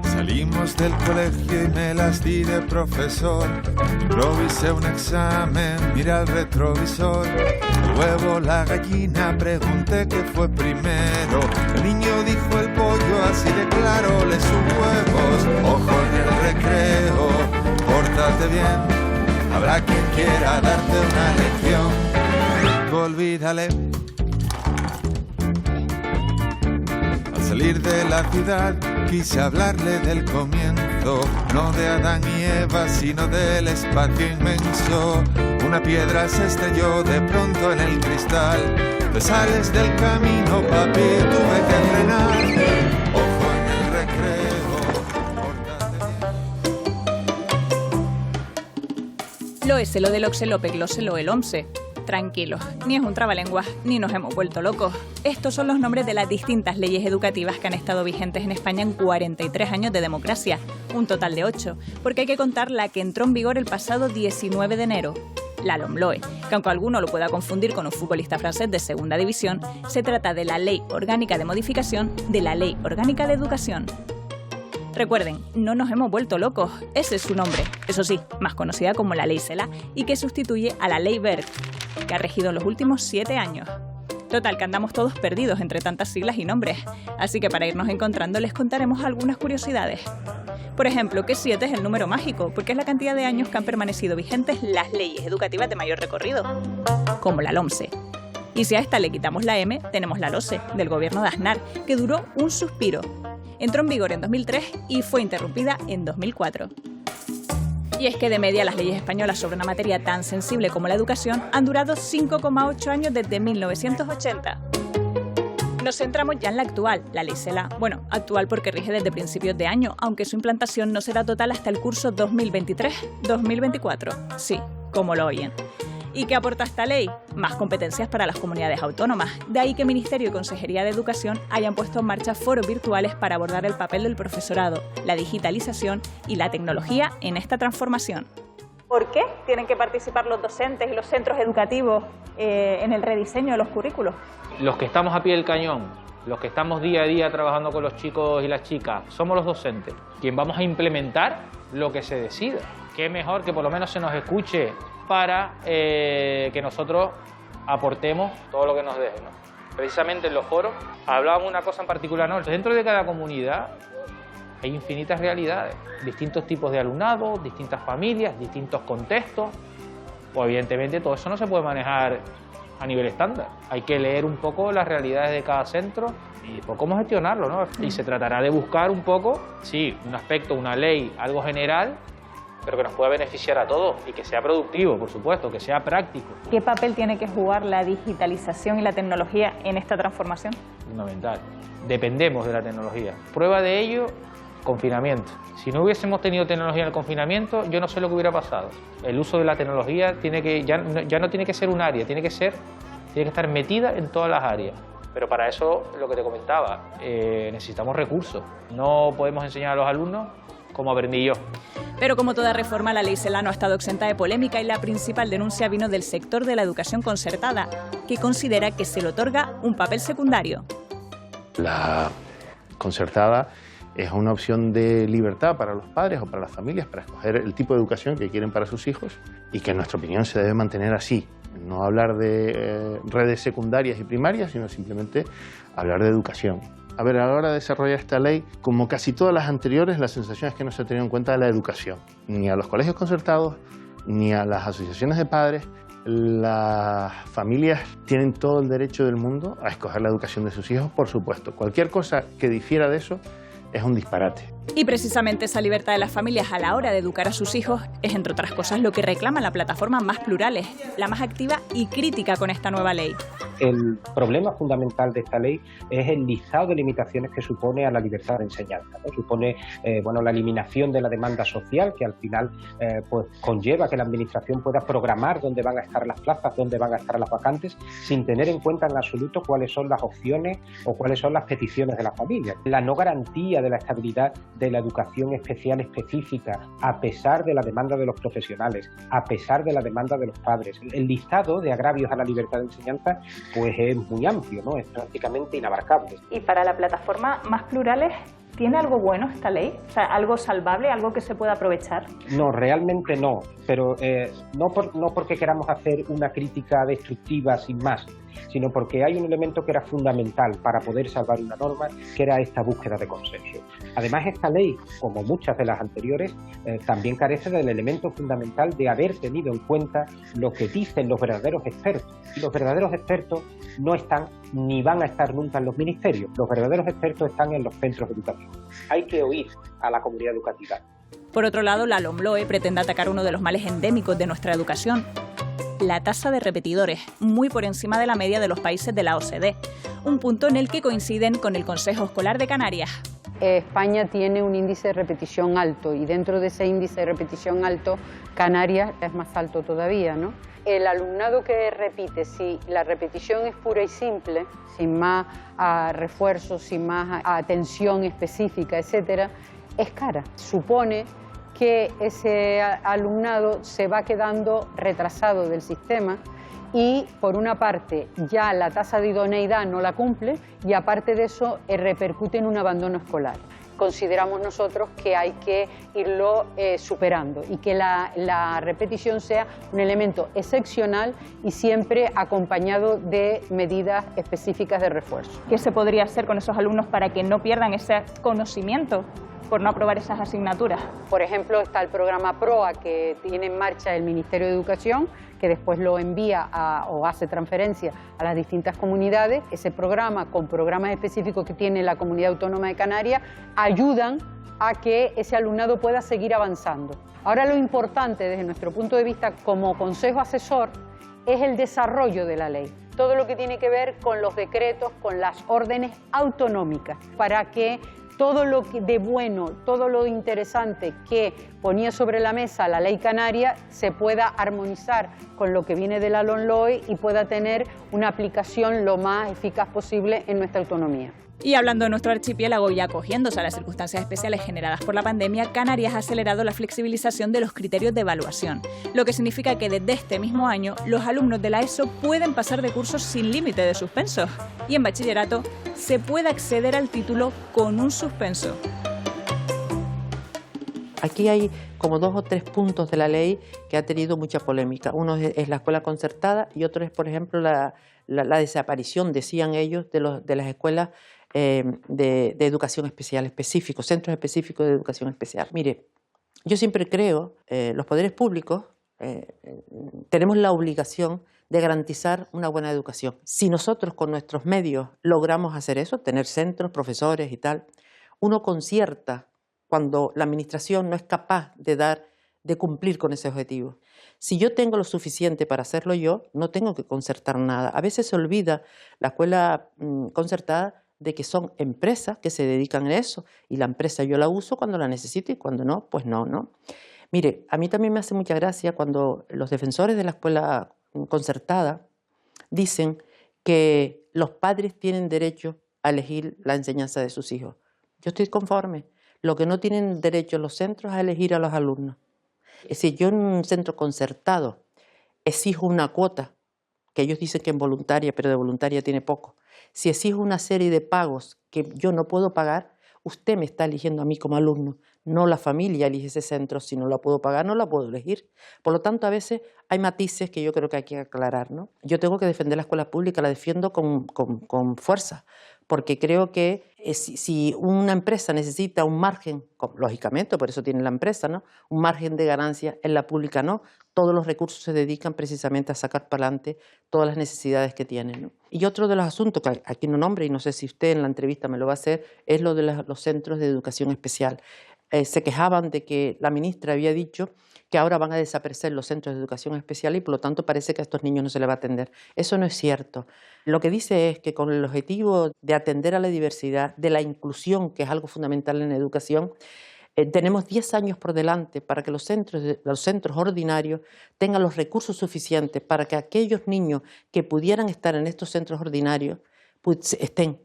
Salimos del colegio y me las di de profesor. Improvisé un examen, mira el retrovisor. El huevo, la gallina, pregunté qué fue primero. El niño dijo el pollo, así de claro, le sus huevos. Ojo en el recreo, pórtate bien. Habrá quien quiera darte una lección. Olvídale. Al salir de la ciudad quise hablarle del comienzo, no de Adán y Eva, sino del espacio inmenso. Una piedra se estrelló de pronto en el cristal. Te sales del camino, papi, tuve que frenar. Ojo en el recreo, pórtate bien. Lo es lo del Oxelope, gloselo el OMSE. Tranquilos, ni es un trabalenguas, ni nos hemos vuelto locos. Estos son los nombres de las distintas leyes educativas que han estado vigentes en España en 43 años de democracia, un total de 8, porque hay que contar la que entró en vigor el pasado 19 de enero. La LOMLOE, que aunque alguno lo pueda confundir con un futbolista francés de segunda división, se trata de la Ley Orgánica de Modificación de la Ley Orgánica de Educación. Recuerden, no nos hemos vuelto locos, ese es su nombre, eso sí, más conocida como la Ley Celaá y que sustituye a la Ley Wert, que ha regido en los últimos 7 años. Total, que andamos todos perdidos entre tantas siglas y nombres, así que para irnos encontrando les contaremos algunas curiosidades. Por ejemplo, que 7 es el número mágico, porque es la cantidad de años que han permanecido vigentes las leyes educativas de mayor recorrido, como la LOMSE. Y si a esta le quitamos la M, tenemos la LOSE, del gobierno de Aznar, que duró un suspiro. Entró en vigor en 2003 y fue interrumpida en 2004. Y es que de media las leyes españolas sobre una materia tan sensible como la educación han durado 5,8 años desde 1980. Nos centramos ya en la actual, la Ley Celaá. Bueno, actual porque rige desde principios de año, aunque su implantación no será total hasta el curso 2023-2024. Sí, como lo oyen. ¿Y qué aporta esta ley? Más competencias para las comunidades autónomas. De ahí que Ministerio y Consejería de Educación hayan puesto en marcha foros virtuales para abordar el papel del profesorado, la digitalización y la tecnología en esta transformación. ¿Por qué tienen que participar los docentes y los centros educativos en el rediseño de los currículos? Los que estamos a pie del cañón, los que estamos día a día trabajando con los chicos y las chicas, somos los docentes, quien vamos a implementar lo que se decida. Qué mejor que por lo menos se nos escuche para que nosotros aportemos todo lo que nos deje, ¿no? Precisamente en los foros hablábamos una cosa en particular, ¿no? Dentro de cada comunidad hay infinitas realidades, distintos tipos de alumnado, distintas familias, distintos contextos. Pues evidentemente todo eso no se puede manejar a nivel estándar. Hay que leer un poco las realidades de cada centro y después cómo gestionarlo, ¿no? Y se tratará de buscar un poco, sí, un aspecto, una ley, algo general, pero que nos pueda beneficiar a todos y que sea productivo, por supuesto, que sea práctico. ¿Qué papel tiene que jugar la digitalización y la tecnología en esta transformación? Fundamental. Dependemos de la tecnología. Prueba de ello, confinamiento. Si no hubiésemos tenido tecnología en el confinamiento, yo no sé lo que hubiera pasado. El uso de la tecnología ya no tiene que ser un área, tiene que estar metida en todas las áreas. Pero para eso, lo que te comentaba, necesitamos recursos. No podemos enseñar a los alumnos como aprendí yo. Pero como toda reforma, la Ley Celaá no ha estado exenta de polémica y la principal denuncia vino del sector de la educación concertada, que considera que se le otorga un papel secundario. La concertada es una opción de libertad para los padres o para las familias para escoger el tipo de educación que quieren para sus hijos y que en nuestra opinión se debe mantener así. No hablar de redes secundarias y primarias, sino simplemente hablar de educación. A ver, a la hora de desarrollar esta ley, como casi todas las anteriores, la sensación es que no se ha tenido en cuenta la educación. Ni a los colegios concertados, ni a las asociaciones de padres. Las familias tienen todo el derecho del mundo a escoger la educación de sus hijos, por supuesto. Cualquier cosa que difiera de eso es un disparate. Y precisamente esa libertad de las familias a la hora de educar a sus hijos es, entre otras cosas, lo que reclama la plataforma Más Plurales, la más activa y crítica con esta nueva ley. El problema fundamental de esta ley es el listado de limitaciones que supone a la libertad de enseñanza, ¿no? Supone la eliminación de la demanda social, que al final pues conlleva que la administración pueda programar dónde van a estar las plazas, dónde van a estar las vacantes, sin tener en cuenta en absoluto cuáles son las opciones o cuáles son las peticiones de las familias. La no garantía de la estabilidad de la educación especial específica, a pesar de la demanda de los profesionales, a pesar de la demanda de los padres. El listado de agravios a la libertad de enseñanza pues es muy amplio, ¿no? Es prácticamente inabarcable. Y para la plataforma Más Plurales, ¿tiene algo bueno esta ley? O sea, ¿algo salvable, algo que se pueda aprovechar? No, realmente no, pero no porque queramos hacer una crítica destructiva sin más, sino porque hay un elemento que era fundamental para poder salvar una norma, que era esta búsqueda de consenso. Además, esta ley, como muchas de las anteriores, también carece del elemento fundamental de haber tenido en cuenta lo que dicen los verdaderos expertos. Y los verdaderos expertos no están ni van a estar nunca en los ministerios. Los verdaderos expertos están en los centros educativos. Hay que oír a la comunidad educativa. Por otro lado, la LOMLOE pretende atacar uno de los males endémicos de nuestra educación: la tasa de repetidores, muy por encima de la media de los países de la OCDE, un punto en el que coinciden con el Consejo Escolar de Canarias. España tiene un índice de repetición alto y dentro de ese índice de repetición alto, Canarias es más alto todavía, ¿no? El alumnado que repite, si la repetición es pura y simple, sin más refuerzos, sin más atención específica, etcétera, es cara. Supone que ese alumnado se va quedando retrasado del sistema y, por una parte, ya la tasa de idoneidad no la cumple y, aparte de eso, repercute en un abandono escolar. Consideramos nosotros que hay que irlo superando y que la repetición sea un elemento excepcional y siempre acompañado de medidas específicas de refuerzo. ¿Qué se podría hacer con esos alumnos para que no pierdan ese conocimiento por no aprobar esas asignaturas? Por ejemplo, está el programa PROA que tiene en marcha el Ministerio de Educación, que después lo envía o hace transferencia a las distintas comunidades. Ese programa, con programas específicos que tiene la Comunidad Autónoma de Canarias, ayudan a que ese alumnado pueda seguir avanzando. Ahora, lo importante desde nuestro punto de vista como consejo asesor es el desarrollo de la ley. Todo lo que tiene que ver con los decretos, con las órdenes autonómicas, para que todo lo de bueno, todo lo interesante que ponía sobre la mesa la ley canaria se pueda armonizar con lo que viene de la LOMLOE y pueda tener una aplicación lo más eficaz posible en nuestra autonomía. Y hablando de nuestro archipiélago y acogiéndose a las circunstancias especiales generadas por la pandemia, Canarias ha acelerado la flexibilización de los criterios de evaluación, lo que significa que desde este mismo año los alumnos de la ESO pueden pasar de cursos sin límite de suspensos y en bachillerato se puede acceder al título con un suspenso. Aquí hay como 2 o 3 puntos de la ley que ha tenido mucha polémica. Uno es la escuela concertada y otro es, por ejemplo, la desaparición, decían ellos, de las escuelas de educación especial específicos, centros específicos de educación especial. Mire, yo siempre creo, los poderes públicos tenemos la obligación de garantizar una buena educación. Si nosotros con nuestros medios logramos hacer eso, tener centros, profesores y tal, uno concierta cuando la administración no es capaz de cumplir con ese objetivo. Si yo tengo lo suficiente para hacerlo yo, no tengo que concertar nada. A veces se olvida la escuela concertada de que son empresas que se dedican a eso y la empresa yo la uso cuando la necesito y cuando no, pues no, ¿no? Mire, a mí también me hace mucha gracia cuando los defensores de la escuela concertada dicen que los padres tienen derecho a elegir la enseñanza de sus hijos. Yo estoy conforme. Lo que no tienen derecho los centros es a elegir a los alumnos. Es decir, yo en un centro concertado exijo una cuota, que ellos dicen que es voluntaria, pero de voluntaria tiene poco. Si exijo una serie de pagos que yo no puedo pagar, usted me está eligiendo a mí como alumno, no la familia elige ese centro. Si no la puedo pagar, no la puedo elegir. Por lo tanto, a veces hay matices que yo creo que hay que aclarar, ¿no? Yo tengo que defender la escuela pública, la defiendo con fuerza, porque creo que si una empresa necesita un margen, lógicamente, por eso tiene la empresa, ¿no?, un margen de ganancia, en la pública no, todos los recursos se dedican precisamente a sacar para adelante todas las necesidades que tienen, ¿no? Y otro de los asuntos que aquí no nombre, y no sé si usted en la entrevista me lo va a hacer, es lo de los centros de educación especial. Se quejaban de que la ministra había dicho que ahora van a desaparecer los centros de educación especial y por lo tanto parece que a estos niños no se les va a atender. Eso no es cierto. Lo que dice es que con el objetivo de atender a la diversidad, de la inclusión, que es algo fundamental en la educación, tenemos 10 años por delante para que los centros ordinarios tengan los recursos suficientes para que aquellos niños que pudieran estar en estos centros ordinarios pues, estén.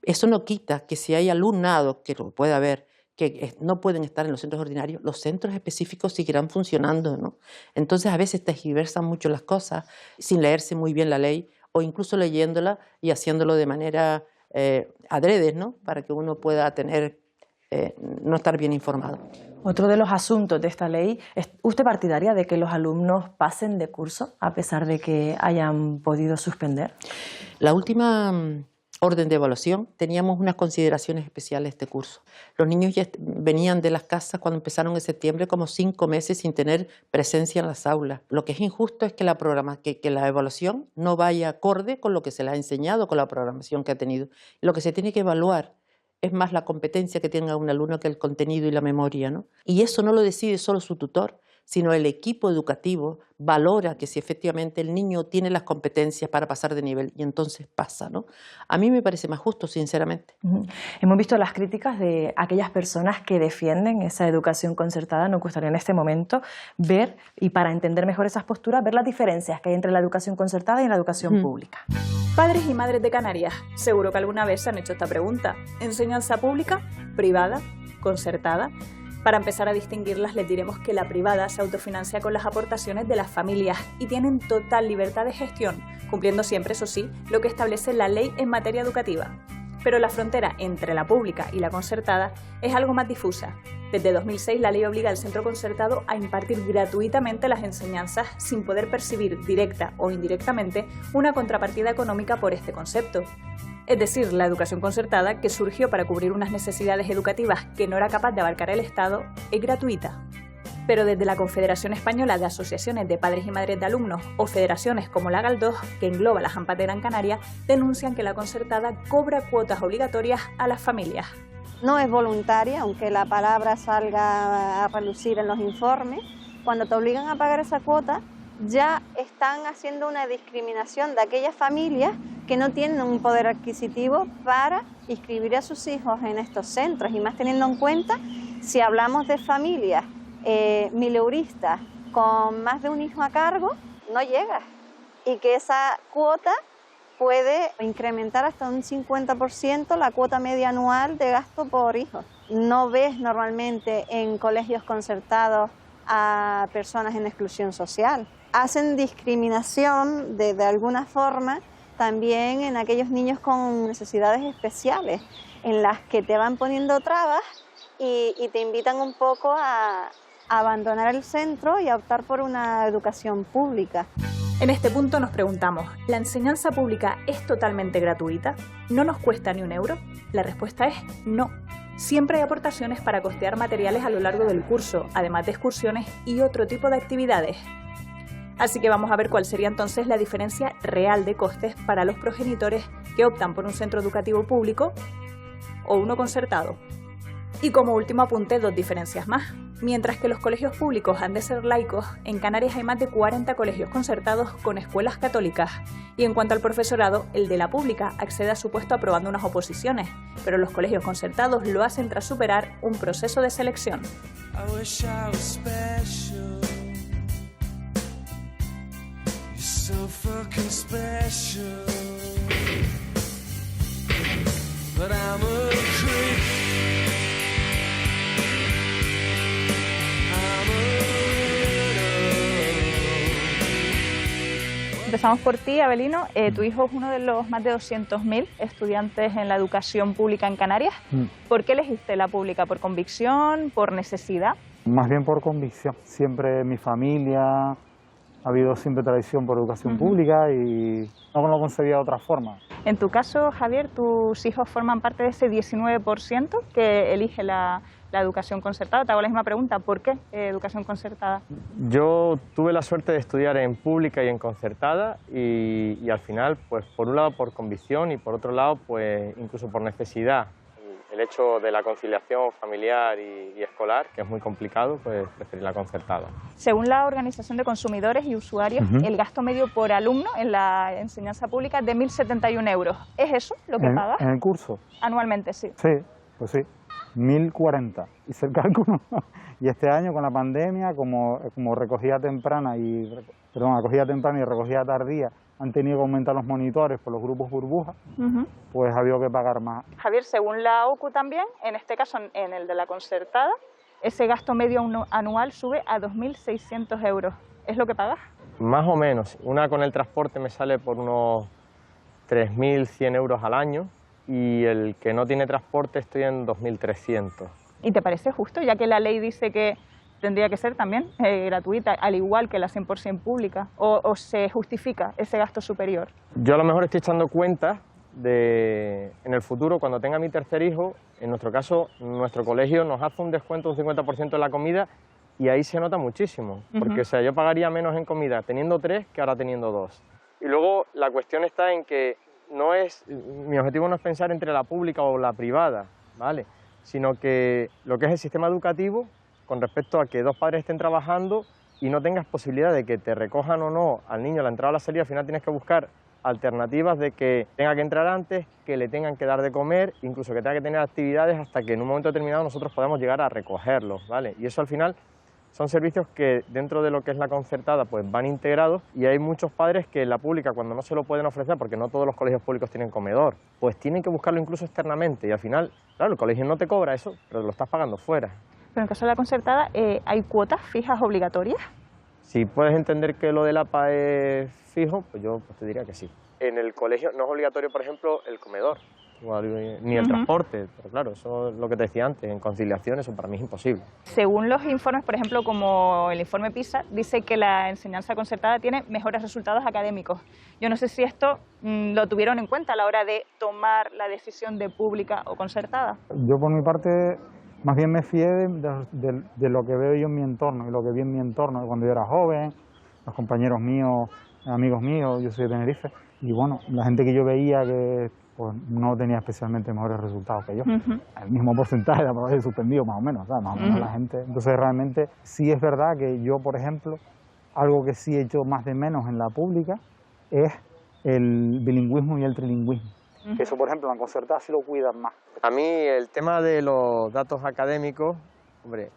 Eso no quita que si hay alumnado, que lo puede haber, que no pueden estar en los centros ordinarios, los centros específicos seguirán funcionando, ¿no? Entonces a veces tergiversan mucho las cosas sin leerse muy bien la ley o incluso leyéndola y haciéndolo de manera adrede, ¿no? Para que uno pueda tener, no estar bien informado. Otro de los asuntos de esta ley, ¿es usted partidaria de que los alumnos pasen de curso a pesar de que hayan podido suspender? La última orden de evaluación teníamos unas consideraciones especiales de este curso. Los niños ya venían de las casas cuando empezaron en septiembre como 5 meses sin tener presencia en las aulas. Lo que es injusto es que que la evaluación no vaya acorde con lo que se les ha enseñado, con la programación que ha tenido. Lo que se tiene que evaluar es más la competencia que tenga un alumno que el contenido y la memoria, ¿no? Y eso no lo decide solo su tutor, sino el equipo educativo valora que si efectivamente el niño tiene las competencias para pasar de nivel y entonces pasa, ¿no? A mí me parece más justo, sinceramente. Hemos visto las críticas de aquellas personas que defienden esa educación concertada. Nos gustaría en este momento ver, y para entender mejor esas posturas, ver las diferencias que hay entre la educación concertada y la educación pública. Padres y madres de Canarias, seguro que alguna vez se han hecho esta pregunta. ¿Enseñanza pública, privada, concertada? Para empezar a distinguirlas, les diremos que la privada se autofinancia con las aportaciones de las familias y tienen total libertad de gestión, cumpliendo siempre, eso sí, lo que establece la ley en materia educativa. Pero la frontera entre la pública y la concertada es algo más difusa. Desde 2006 la ley obliga al centro concertado a impartir gratuitamente las enseñanzas sin poder percibir directa o indirectamente una contrapartida económica por este concepto. Es decir, la educación concertada, que surgió para cubrir unas necesidades educativas que no era capaz de abarcar el Estado, es gratuita. Pero desde la Confederación Española de Asociaciones de Padres y Madres de Alumnos o federaciones como la GAL2, que engloba la AMPA de Gran Canaria, denuncian que la concertada cobra cuotas obligatorias a las familias. No es voluntaria, aunque la palabra salga a relucir en los informes. Cuando te obligan a pagar esa cuota, ya están haciendo una discriminación de aquellas familias que no tienen un poder adquisitivo para inscribir a sus hijos en estos centros, y más teniendo en cuenta si hablamos de familias mileuristas con más de un hijo a cargo, no llega, y que esa cuota puede incrementar hasta un 50% la cuota media anual de gasto por hijo. No ves normalmente en colegios concertados a personas en exclusión social. Hacen discriminación de alguna forma también en aquellos niños con necesidades especiales, en las que te van poniendo trabas y te invitan un poco a abandonar el centro y a optar por una educación pública. En este punto nos preguntamos, ¿la enseñanza pública es totalmente gratuita? ¿No nos cuesta ni un euro? La respuesta es no. Siempre hay aportaciones para costear materiales a lo largo del curso, además de excursiones y otro tipo de actividades. Así que vamos a ver cuál sería entonces la diferencia real de costes para los progenitores que optan por un centro educativo público o uno concertado. Y como último apunte, 2 diferencias más. Mientras que los colegios públicos han de ser laicos, en Canarias hay más de 40 colegios concertados con escuelas católicas. Y en cuanto al profesorado, el de la pública accede a su puesto aprobando unas oposiciones, pero los colegios concertados lo hacen tras superar un proceso de selección. Empezamos por ti, Abelino. Tu hijo es uno de los más de 200.000 estudiantes en la educación pública en Canarias. ¿Por qué elegiste la pública? ¿Por convicción? ¿Por necesidad? Más bien por convicción. Siempre en mi familia ha habido siempre tradición por educación pública y no lo concebía de otra forma. En tu caso, Javier, tus hijos forman parte de ese 19% que elige la educación concertada. Te hago la misma pregunta, ¿por qué educación concertada? Yo tuve la suerte de estudiar en pública y en concertada y al final, pues por un lado por convicción y por otro lado, pues incluso por necesidad. El hecho de la conciliación familiar y escolar, que es muy complicado, pues preferí la concertada. Según la Organización de Consumidores y Usuarios, el gasto medio por alumno en la enseñanza pública es de 1.071 euros. ¿Es eso lo que pagas? ¿En el curso? Anualmente, sí. Sí, pues sí. 1.040, hice el cálculo. Y este año con la pandemia, como recogida temprana y acogida temprana y recogida tardía han tenido que aumentar los monitores por los grupos burbujas, pues ha habido que pagar más. Javier, según la OCU también, en este caso en el de la concertada, ese gasto medio anual sube a 2.600 euros. ¿Es lo que pagas? Más o menos. Una con el transporte me sale por unos 3.100 euros al año y el que no tiene transporte estoy en 2.300. ¿Y te parece justo, ya que la ley dice que tendría que ser también gratuita, al igual que la 100% pública, o se justifica ese gasto superior? Yo a lo mejor estoy echando cuentas de, en el futuro, cuando tenga mi tercer hijo, en nuestro caso, nuestro colegio nos hace un descuento un 50% en la comida y ahí se nota muchísimo, porque o sea, yo pagaría menos en comida teniendo 3 que ahora teniendo 2. Y luego la cuestión está en que mi objetivo no es pensar entre la pública o la privada, ¿vale? Sino que lo que es el sistema educativo, con respecto a que dos padres estén trabajando y no tengas posibilidad de que te recojan o no al niño a la entrada o a la salida, al final tienes que buscar alternativas de que tenga que entrar antes, que le tengan que dar de comer, incluso que tenga que tener actividades hasta que en un momento determinado nosotros podamos llegar a recogerlos, ¿vale? Y eso al final son servicios que dentro de lo que es la concertada pues van integrados y hay muchos padres que en la pública cuando no se lo pueden ofrecer, porque no todos los colegios públicos tienen comedor, pues tienen que buscarlo incluso externamente y al final, claro, el colegio no te cobra eso, pero lo estás pagando fuera. Pero en caso de la concertada, ¿hay cuotas fijas obligatorias? Si puedes entender que lo del APA es fijo, pues yo te diría que sí. En el colegio no es obligatorio, por ejemplo, el comedor, ni el transporte, pero claro, eso es lo que te decía antes, en conciliación eso para mí es imposible. Según los informes, por ejemplo, como el informe PISA, dice que la enseñanza concertada tiene mejores resultados académicos. Yo no sé si esto lo tuvieron en cuenta a la hora de tomar la decisión de pública o concertada. Yo por mi parte más bien me fié de lo que veo yo en mi entorno y lo que vi en mi entorno cuando yo era joven, los compañeros míos, amigos míos, yo soy de Tenerife, y bueno, la gente que yo veía que pues, no tenía especialmente mejores resultados que yo. El mismo porcentaje de aprobación suspendido más o menos, ¿sabes? Más o menos la gente. Entonces realmente sí es verdad que yo, por ejemplo, algo que sí he hecho más de menos en la pública es el bilingüismo y el trilingüismo. Que eso, por ejemplo, en la concertada sí lo cuidan más. A mí el tema de los datos académicos, hombre,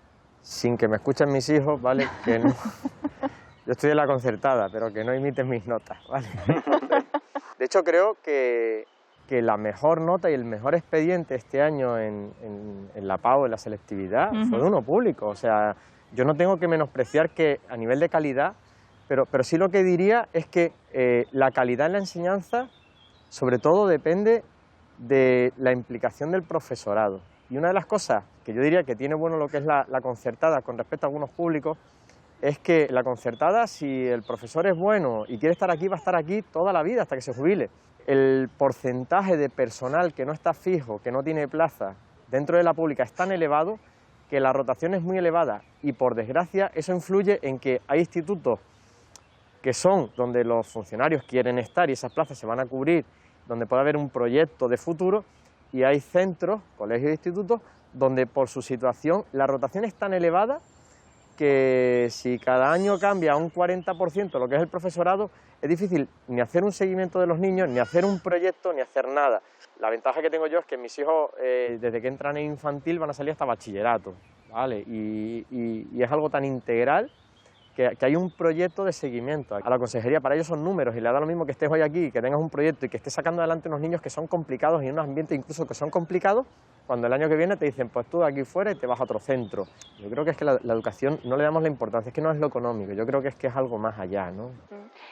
sin que me escuchen mis hijos, ¿vale? Que no, yo estoy en la concertada, pero que no imiten mis notas, ¿vale? De hecho, creo que la mejor nota y el mejor expediente este año en la PAU, en la selectividad, fue de uno público. O sea, yo no tengo que menospreciar que a nivel de calidad, pero sí lo que diría es que la calidad en la enseñanza sobre todo depende de la implicación del profesorado. Y una de las cosas que yo diría que tiene bueno lo que es la concertada con respecto a algunos públicos es que la concertada, si el profesor es bueno y quiere estar aquí, va a estar aquí toda la vida hasta que se jubile. El porcentaje de personal que no está fijo, que no tiene plaza dentro de la pública es tan elevado que la rotación es muy elevada y por desgracia eso influye en que hay institutos que son donde los funcionarios quieren estar y esas plazas se van a cubrir, donde puede haber un proyecto de futuro, y hay centros, colegios e institutos, donde por su situación la rotación es tan elevada que si cada año cambia un 40% lo que es el profesorado, es difícil ni hacer un seguimiento de los niños, ni hacer un proyecto, ni hacer nada. La ventaja que tengo yo es que mis hijos, desde que entran en infantil, van a salir hasta bachillerato, ¿vale? Y es algo tan integral que hay un proyecto de seguimiento. A la consejería para ellos son números y le da lo mismo que estés hoy aquí, que tengas un proyecto y que estés sacando adelante unos niños que son complicados y en unos ambientes incluso que son complicados, cuando el año que viene te dicen pues tú de aquí fuera y te vas a otro centro. Yo creo que es que la educación no le damos la importancia, es que no es lo económico, yo creo que es algo más allá, ¿no?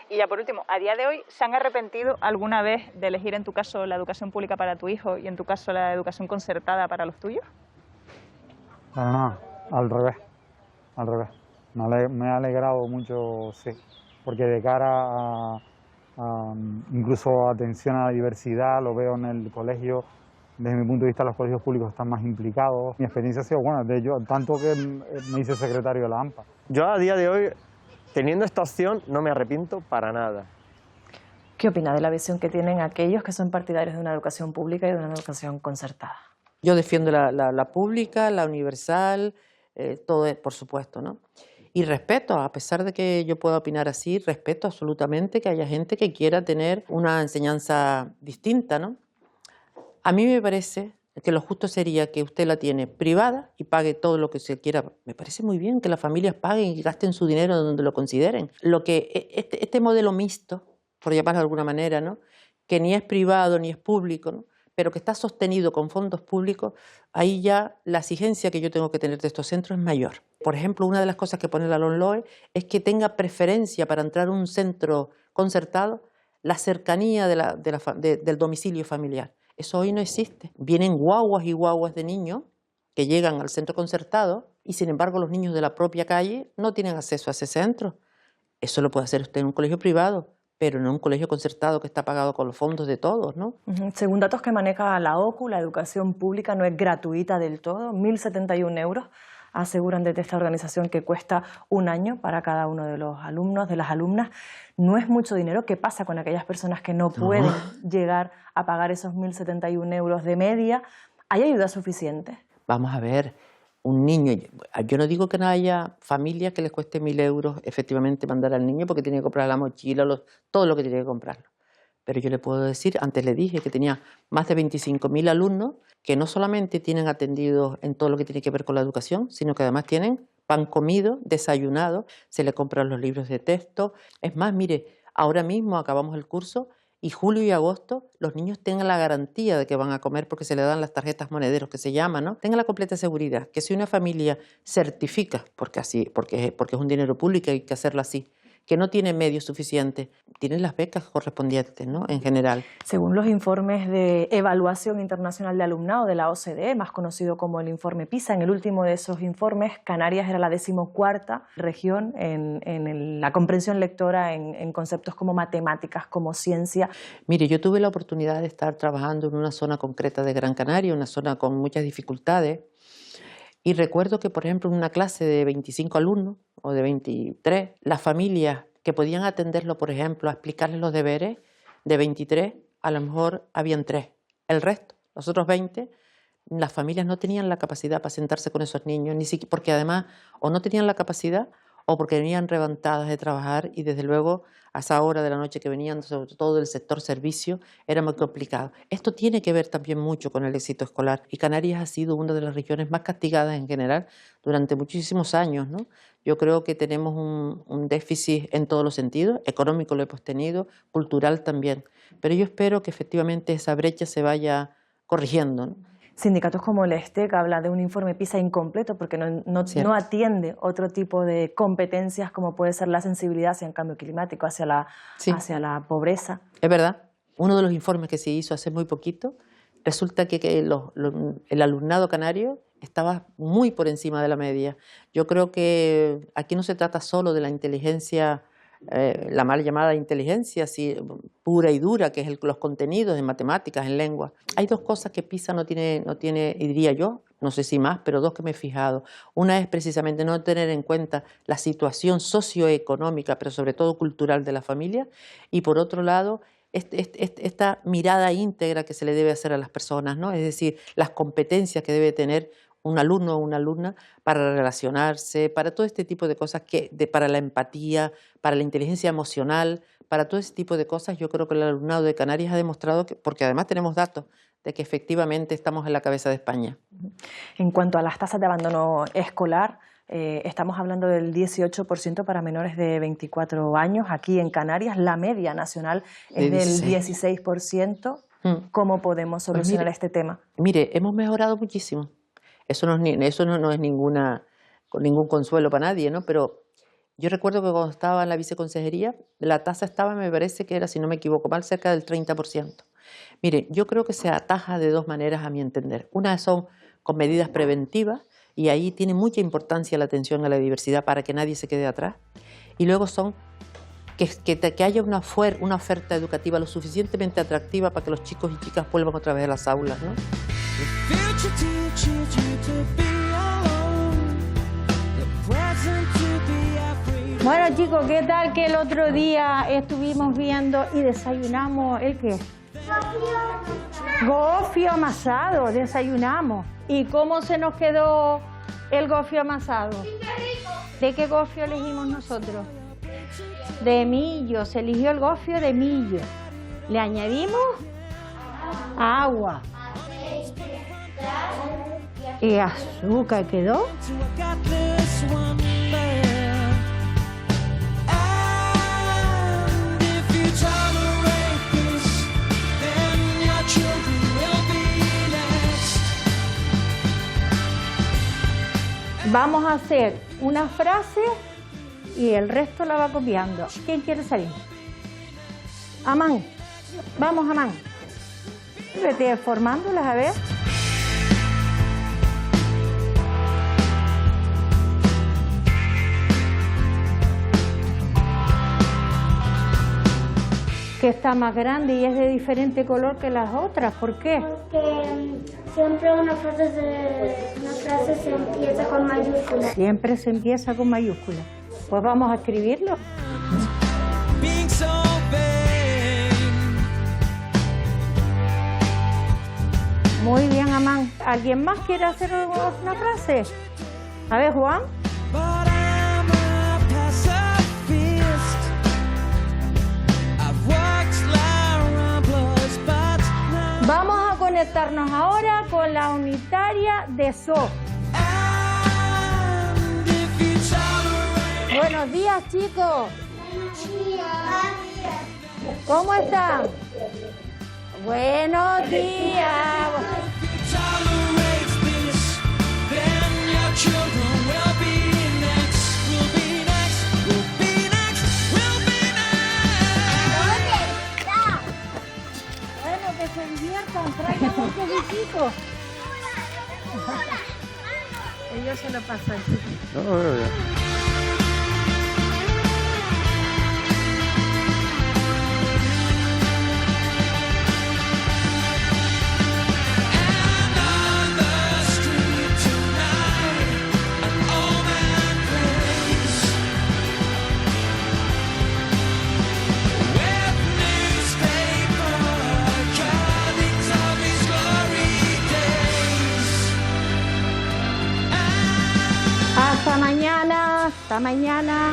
Y ya por último, a día de hoy, ¿se han arrepentido alguna vez de elegir en tu caso la educación pública para tu hijo y en tu caso la educación concertada para los tuyos? No, al revés, al revés. Me ha alegrado mucho, sí, porque de cara a incluso atención a la diversidad, lo veo en el colegio, desde mi punto de vista los colegios públicos están más implicados. Mi experiencia ha sido buena, de hecho, tanto que me hice secretario de la AMPA. Yo a día de hoy, teniendo esta opción, no me arrepiento para nada. ¿Qué opina de la visión que tienen aquellos que son partidarios de una educación pública y de una educación concertada? Yo defiendo la pública, la universal, todo, por supuesto, ¿no? Y respeto, a pesar de que yo pueda opinar así, respeto absolutamente que haya gente que quiera tener una enseñanza distinta, ¿no? A mí me parece que lo justo sería que usted la tiene privada y pague todo lo que se quiera. Me parece muy bien que las familias paguen y gasten su dinero donde lo consideren. Lo que este modelo mixto, por llamarlo de alguna manera, ¿no?, que ni es privado ni es público, ¿no?, pero que está sostenido con fondos públicos, ahí ya la exigencia que yo tengo que tener de estos centros es mayor. Por ejemplo, una de las cosas que pone la LOMLOE es que tenga preferencia para entrar a un centro concertado la cercanía del domicilio familiar. Eso hoy no existe. Vienen guaguas y guaguas de niños que llegan al centro concertado y sin embargo los niños de la propia calle no tienen acceso a ese centro. Eso lo puede hacer usted en un colegio privado, pero no en un colegio concertado que está pagado con los fondos de todos, ¿no? Según datos que maneja la OCU, la educación pública no es gratuita del todo, 1.071 euros. Aseguran desde esta organización que cuesta un año para cada uno de los alumnos, de las alumnas. No es mucho dinero. ¿Qué pasa con aquellas personas que no pueden llegar a pagar esos 1.071 euros de media? ¿Hay ayuda suficiente? Vamos a ver, un niño, yo no digo que no haya familias que les cueste 1.000 euros efectivamente mandar al niño porque tiene que comprar la mochila, todo lo que tiene que comprarlo. Pero yo le puedo decir, antes le dije que tenía más de 25.000 alumnos que no solamente tienen atendidos en todo lo que tiene que ver con la educación, sino que además tienen pan comido, desayunado, se le compran los libros de texto. Es más, mire, ahora mismo acabamos el curso y julio y agosto los niños tengan la garantía de que van a comer porque se le dan las tarjetas monederos que se llaman, ¿no? Tengan la completa seguridad que si una familia certifica, porque es un dinero público y hay que hacerlo así, que no tiene medios suficientes, tienen las becas correspondientes, ¿no?, en general. Según los informes de evaluación internacional de alumnado de la OCDE, más conocido como el informe PISA, en el último de esos informes, Canarias era la 14ª región en la comprensión lectora en conceptos como matemáticas, como ciencia. Mire, yo tuve la oportunidad de estar trabajando en una zona concreta de Gran Canaria, una zona con muchas dificultades, y recuerdo que, por ejemplo, en una clase de 25 alumnos o de 23, las familias que podían atenderlo, por ejemplo, a explicarles los deberes, de 23, a lo mejor habían 3. El resto, los otros 20, las familias no tenían la capacidad para sentarse con esos niños, ni siquiera, porque además o no tenían la capacidad o porque venían levantadas de trabajar y desde luego a esa hora de la noche que venían, sobre todo del sector servicio, era muy complicado. Esto tiene que ver también mucho con el éxito escolar y Canarias ha sido una de las regiones más castigadas en general durante muchísimos años, ¿no? Yo creo que tenemos un déficit en todos los sentidos, económico lo hemos tenido, cultural también, pero yo espero que efectivamente esa brecha se vaya corrigiendo, ¿no? Sindicatos como el ESTEC habla de un informe PISA incompleto porque no atiende otro tipo de competencias como puede ser la sensibilidad hacia el cambio climático, hacia la pobreza. Es verdad. Uno de los informes que se hizo hace muy poquito, resulta que el alumnado canario estaba muy por encima de la media. Yo creo que aquí no se trata solo de la inteligencia, la mal llamada inteligencia así, pura y dura, que es los contenidos en matemáticas, en lengua. Hay dos cosas que PISA no tiene, y diría yo, no sé si más, pero dos que me he fijado. Una es precisamente no tener en cuenta la situación socioeconómica, pero sobre todo cultural de la familia, y por otro lado, esta mirada íntegra que se le debe hacer a las personas, ¿no? Es decir, las competencias que debe tener un alumno o una alumna para relacionarse, para todo este tipo de cosas, para la empatía, para la inteligencia emocional, para todo ese tipo de cosas. Yo creo que el alumnado de Canarias ha demostrado, porque además tenemos datos, de que efectivamente estamos en la cabeza de España. En cuanto a las tasas de abandono escolar, estamos hablando del 18% para menores de 24 años. Aquí en Canarias la media nacional es del 16%. ¿Cómo podemos solucionar este tema? Mire, hemos mejorado muchísimo. Eso no es ningún consuelo para nadie, ¿no? Pero yo recuerdo que cuando estaba en la viceconsejería, la tasa estaba, me parece que era, si no me equivoco mal, cerca del 30%. Mire, yo creo que se ataja de dos maneras a mi entender. Una son con medidas preventivas, y ahí tiene mucha importancia la atención a la diversidad para que nadie se quede atrás. Y luego son que haya una oferta educativa lo suficientemente atractiva para que los chicos y chicas vuelvan otra vez a las aulas, ¿no? Bueno, chicos, ¿qué tal que el otro día estuvimos viendo y desayunamos el qué? Gofio amasado, desayunamos. ¿Y cómo se nos quedó el gofio amasado? ¿De qué gofio elegimos nosotros? De millo, se eligió el gofio de millo. Le añadimos agua. Y azúcar quedó. Vamos a hacer una frase y el resto la va copiando. ¿Quién quiere salir? Amán. Vamos, Amán. Vete formándolas, a ver. Que está más grande y es de diferente color que las otras. ¿Por qué? Porque siempre una frase se empieza con mayúsculas. Siempre se empieza con mayúsculas. Pues vamos a escribirlo. Muy bien, Amán. ¿Alguien más quiere hacer una frase? A ver, Juan. Vamos a conectarnos ahora con la unitaria de So. Buenos días, chicos. Buenos días. ¿Cómo están? Buenos días. Bueno, que se diviertan, traigan un poquitito. Ellos se lo pasan. No. Hasta mañana, hasta mañana.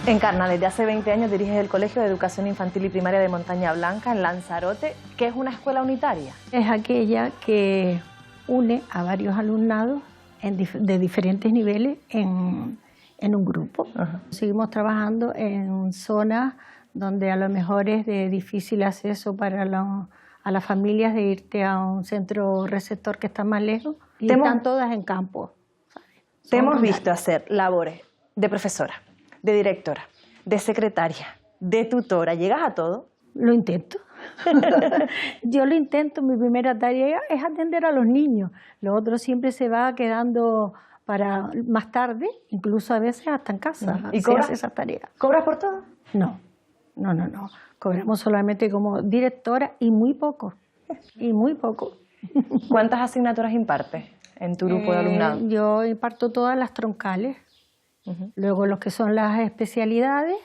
Encarna, desde hace 20 años diriges el Colegio de Educación Infantil y Primaria de Montaña Blanca, en Lanzarote. ¿Qué es una escuela unitaria? Es aquella que une a varios alumnados de diferentes niveles en un grupo. Ajá. Seguimos trabajando en zonas donde a lo mejor es de difícil acceso para a las familias de irte a un centro receptor que está más lejos. Y están todas en campo. Te hemos visto hacer labores de profesora, de directora, de secretaria, de tutora. ¿Llegas a todo? Lo intento. Yo lo intento. Mi primera tarea es atender a los niños. Lo otro siempre se va quedando para más tarde, incluso a veces hasta en casa. ¿Y cobras esa tarea? ¿Cobras por todo? No. Cobramos solamente como directora y muy poco. Y muy poco. ¿Cuántas asignaturas impartes en tu grupo de alumnado? Yo imparto todas las troncales. Luego los que son las especialidades,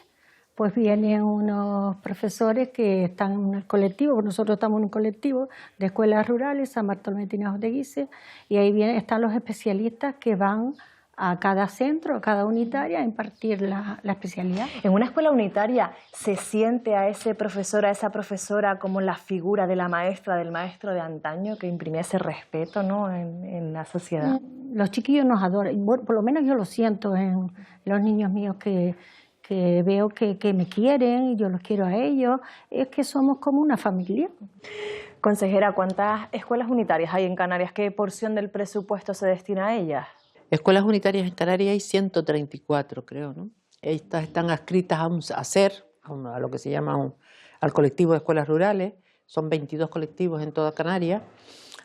pues vienen unos profesores que están en el colectivo, nosotros estamos en un colectivo de escuelas rurales, San Bartolomé Tinajo de Guise, y ahí están los especialistas que van a cada centro, a cada unitaria, a impartir la especialidad. En una escuela unitaria se siente a ese profesor, a esa profesora como la figura de la maestra, del maestro de antaño que imprimía ese respeto, ¿no?, en la sociedad. Los chiquillos nos adoran, por lo menos yo lo siento en los niños míos que veo que me quieren y yo los quiero a ellos, es que somos como una familia. Consejera, ¿cuántas escuelas unitarias hay en Canarias? ¿Qué porción del presupuesto se destina a ellas? Escuelas unitarias en Canarias hay 134, creo, ¿no? Estas están adscritas a lo que se llama al colectivo de escuelas rurales. Son 22 colectivos en toda Canarias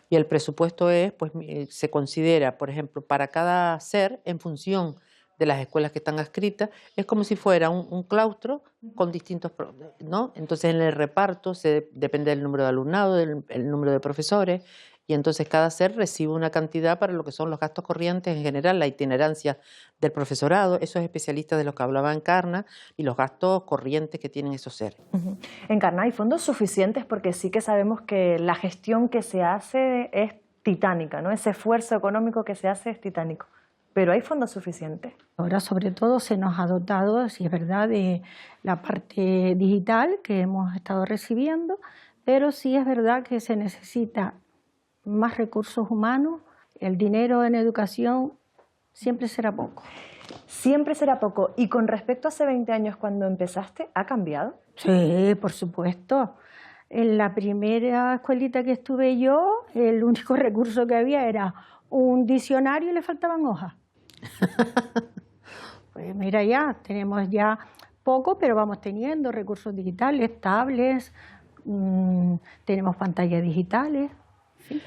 y el presupuesto se considera, por ejemplo, para cada SER, en función de las escuelas que están adscritas, es como si fuera un claustro con distintos, ¿no? Entonces en el reparto depende del número de alumnado, el número de profesores, y entonces cada ser recibe una cantidad para lo que son los gastos corrientes en general, la itinerancia del profesorado, esos especialistas de los que hablaba Encarna, y los gastos corrientes que tienen esos seres. Encarna, ¿hay fondos suficientes? Porque sí que sabemos que la gestión que se hace es titánica, ¿no? Ese esfuerzo económico que se hace es titánico. ¿Pero hay fondos suficientes? Ahora sobre todo se nos ha dotado, si es verdad, de la parte digital que hemos estado recibiendo, pero sí es verdad que se necesita más recursos humanos. El dinero en educación siempre será poco. Siempre será poco. ¿Y con respecto a hace 20 años cuando empezaste, ha cambiado? Sí, por supuesto. En la primera escuelita que estuve yo, el único recurso que había era un diccionario y le faltaban hojas. Pues mira, ya tenemos ya poco, pero vamos teniendo recursos digitales, tablets, tenemos pantallas digitales. ¿Sí?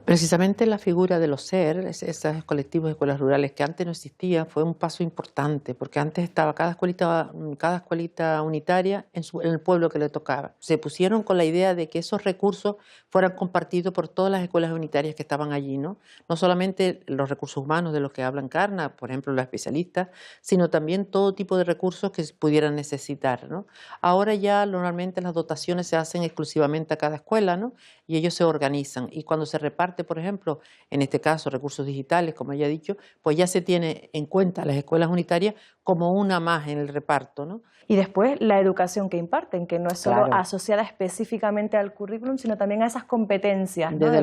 Precisamente la figura de los SER, esos colectivos de escuelas rurales que antes no existían, fue un paso importante, porque antes estaba cada escuelita unitaria en el pueblo que le tocaba. Se pusieron con la idea de que esos recursos fueran compartidos por todas las escuelas unitarias que estaban allí, ¿no? No solamente los recursos humanos de los que habla Encarna, por ejemplo, los especialistas, sino también todo tipo de recursos que se pudieran necesitar, ¿no? Ahora ya normalmente las dotaciones se hacen exclusivamente a cada escuela, ¿no? Y ellos se organizan, y cuando se reparte, por ejemplo, en este caso recursos digitales, como ella ha dicho, pues ya se tiene en cuenta las escuelas unitarias como una más en el reparto, ¿no? Y después la educación que imparten, que no es solo asociada específicamente al currículum, sino también a esas competencias, ¿no? de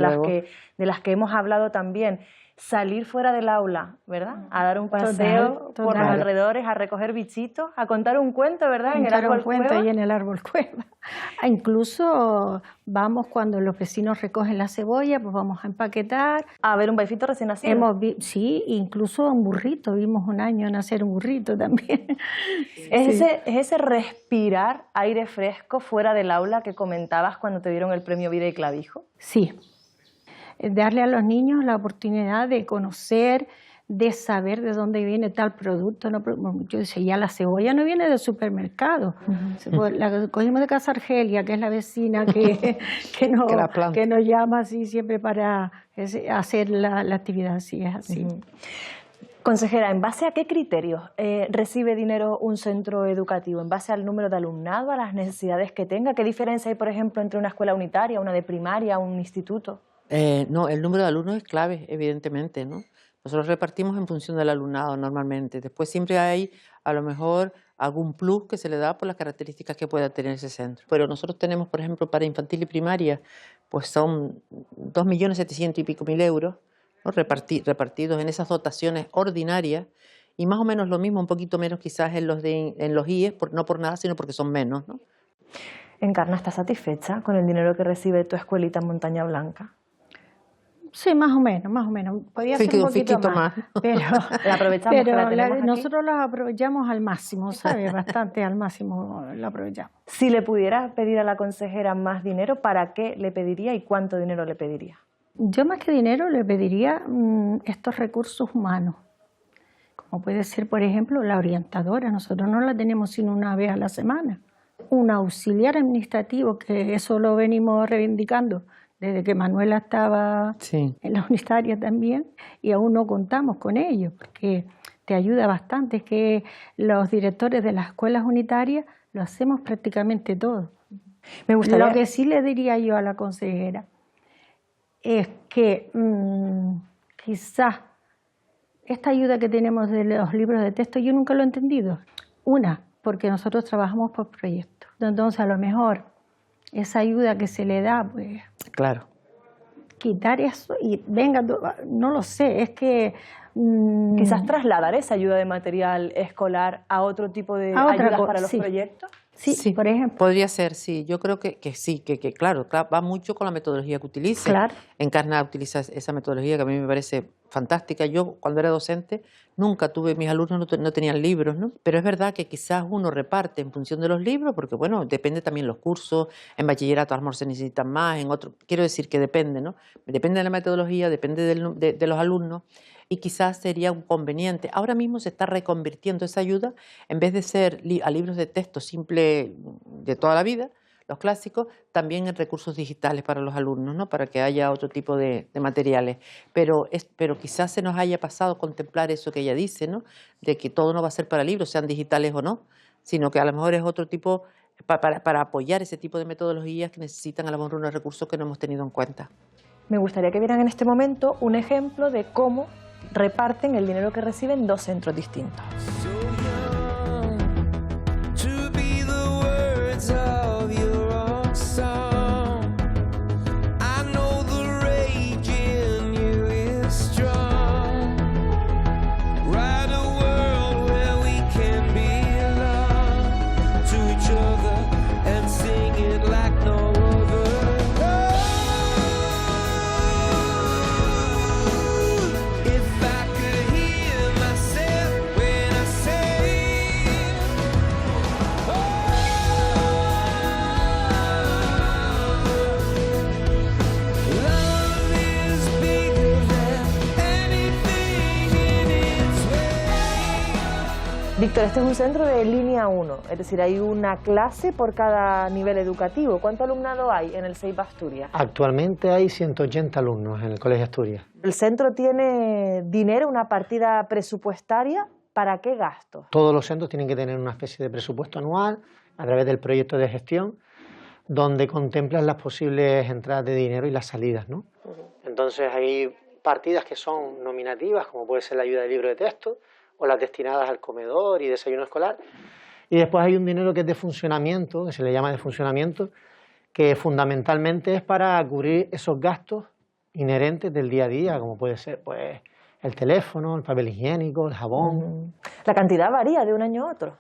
las que hemos hablado también. Salir fuera del aula, ¿verdad? A dar un paseo por los alrededores, a recoger bichitos, a contar un cuento, ¿verdad? En el árbol cueva. Y en el árbol cueva. Incluso vamos cuando los vecinos recogen la cebolla, pues vamos a empaquetar. A ver un baifito recién nacido. Sí, incluso un burrito. Vimos un año nacer un burrito también. Es ese respirar aire fresco fuera del aula que comentabas cuando te dieron el premio Vida y Clavijo. Sí. Darle a los niños la oportunidad de conocer, de saber de dónde viene tal producto. No, yo decía, ya la cebolla no viene del supermercado. La cogimos de Casa Argelia, que es la vecina que nos llama así siempre para hacer la actividad. Así es así. Consejera, ¿en base a qué criterios recibe dinero un centro educativo? ¿En base al número de alumnado, a las necesidades que tenga? ¿Qué diferencia hay, por ejemplo, entre una escuela unitaria, una de primaria, un instituto? No, el número de alumnos es clave, evidentemente, ¿no? Nosotros repartimos en función del alumnado normalmente. Después siempre hay, a lo mejor, algún plus que se le da por las características que pueda tener ese centro. Pero nosotros tenemos, por ejemplo, para infantil y primaria, pues son 2.700.000 y pico euros, ¿no? repartidos en esas dotaciones ordinarias, y más o menos lo mismo, un poquito menos quizás en los IES, no por nada, sino porque son menos, ¿no? Encarna, ¿estás satisfecha con el dinero que recibe tu escuelita en Montaña Blanca? Sí, más o menos. Podía ser un poquito más. Pero la aprovechamos. Pero nosotros la aprovechamos al máximo, ¿sabes? Bastante al máximo la aprovechamos. Si le pudiera pedir a la consejera más dinero, ¿para qué le pediría y cuánto dinero le pediría? Yo más que dinero le pediría estos recursos humanos. Como puede ser, por ejemplo, la orientadora. Nosotros no la tenemos sino una vez a la semana. Un auxiliar administrativo, que eso lo venimos reivindicando desde que Manuela estaba en la unitaria también, y aún no contamos con ello, porque te ayuda bastante. Es que los directores de las escuelas unitarias lo hacemos prácticamente todo. Me gustaría... Lo que sí le diría yo a la consejera es que quizás esta ayuda que tenemos de los libros de texto yo nunca lo he entendido. Una, porque nosotros trabajamos por proyectos. Entonces, a lo mejor, esa ayuda que se le da, pues... Claro. Quitar eso y venga, no lo sé, es que... Quizás trasladar esa ayuda de material escolar a otro tipo de ayudas para los proyectos. Sí, por ejemplo. Podría ser, sí. Yo creo que sí, que claro, va mucho con la metodología que utilice. Claro. Encarna utiliza esa metodología que a mí me parece fantástica. Yo, cuando era docente, nunca tuve, mis alumnos no tenían libros, ¿no? Pero es verdad que quizás uno reparte en función de los libros, porque, bueno, depende también los cursos. En bachillerato a lo mejor se necesitan más, en otro... Quiero decir que depende, ¿no? Depende de la metodología, depende de los alumnos. Y quizás sería un conveniente. Ahora mismo se está reconvirtiendo esa ayuda, en vez de ser a libros de texto simple de toda la vida, los clásicos, también en recursos digitales para los alumnos, ¿no? Para que haya otro tipo de materiales. Pero quizás se nos haya pasado contemplar eso que ella dice, ¿no? De que todo no va a ser para libros, sean digitales o no, sino que a lo mejor es otro tipo, para apoyar ese tipo de metodologías que necesitan a lo mejor unos recursos que no hemos tenido en cuenta. Me gustaría que vieran en este momento un ejemplo de cómo reparten el dinero que reciben dos centros distintos. Víctor, este es un centro de línea 1, es decir, hay una clase por cada nivel educativo. ¿Cuánto alumnado hay en el CEIP Asturias? Actualmente hay 180 alumnos en el Colegio Asturias. ¿El centro tiene dinero, una partida presupuestaria? ¿Para qué gastos? Todos los centros tienen que tener una especie de presupuesto anual a través del proyecto de gestión, donde contemplan las posibles entradas de dinero y las salidas, ¿no? Entonces hay partidas que son nominativas, como puede ser la ayuda de libro de texto, o las destinadas al comedor y desayuno escolar. Y después hay un dinero que es de funcionamiento, que se le llama de funcionamiento, que fundamentalmente es para cubrir esos gastos inherentes del día a día, como puede ser pues el teléfono, el papel higiénico, el jabón. ¿La cantidad varía de un año a otro?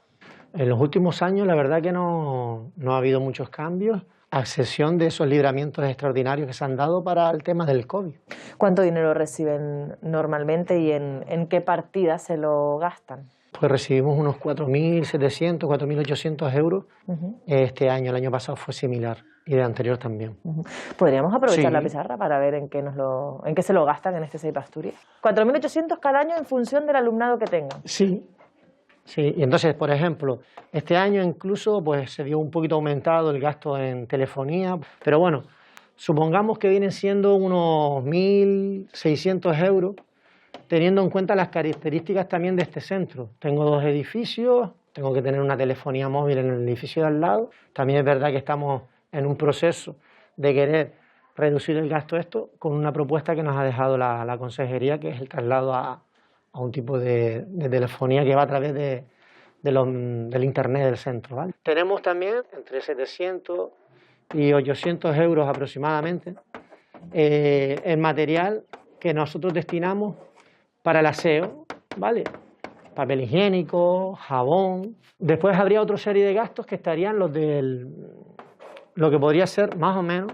En los últimos años la verdad que no ha habido muchos cambios, a excepción de esos libramientos extraordinarios que se han dado para el tema del COVID. ¿Cuánto dinero reciben normalmente y en qué partidas se lo gastan? Pues recibimos unos 4.700, 4.800 euros este año. El año pasado fue similar y el anterior también. Podríamos aprovechar Sí. la pizarra para ver en qué se lo gastan en este CEIP Asturias. 4.800 cada año en función del alumnado que tengan. Sí. Sí, y entonces, por ejemplo, este año incluso pues se dio un poquito aumentado el gasto en telefonía, pero bueno, supongamos que vienen siendo unos 1.600 euros, teniendo en cuenta las características también de este centro. Tengo 2 edificios, tengo que tener una telefonía móvil en el edificio de al lado. También es verdad que estamos en un proceso de querer reducir el gasto esto con una propuesta que nos ha dejado la consejería, que es el traslado a un tipo de telefonía que va a través del internet del centro, ¿vale? Tenemos también entre 700 y 800 euros aproximadamente el material que nosotros destinamos para el aseo, ¿vale? Papel higiénico, jabón. Después habría otra serie de gastos que estarían lo que podría ser más o menos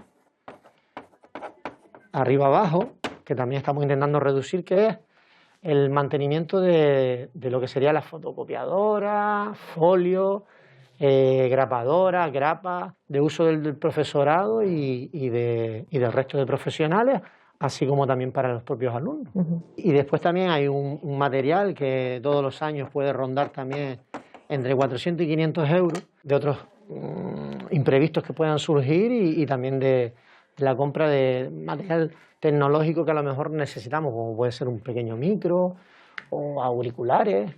arriba abajo, que también estamos intentando reducir, que es el mantenimiento de lo que sería la fotocopiadora, folio, grapadora, grapa, de uso del profesorado y del resto de profesionales, así como también para los propios alumnos. Y después también hay un material que todos los años puede rondar también entre 400 y 500 euros de otros imprevistos que puedan surgir y también de la compra de material tecnológico que a lo mejor necesitamos, como puede ser un pequeño micro o auriculares.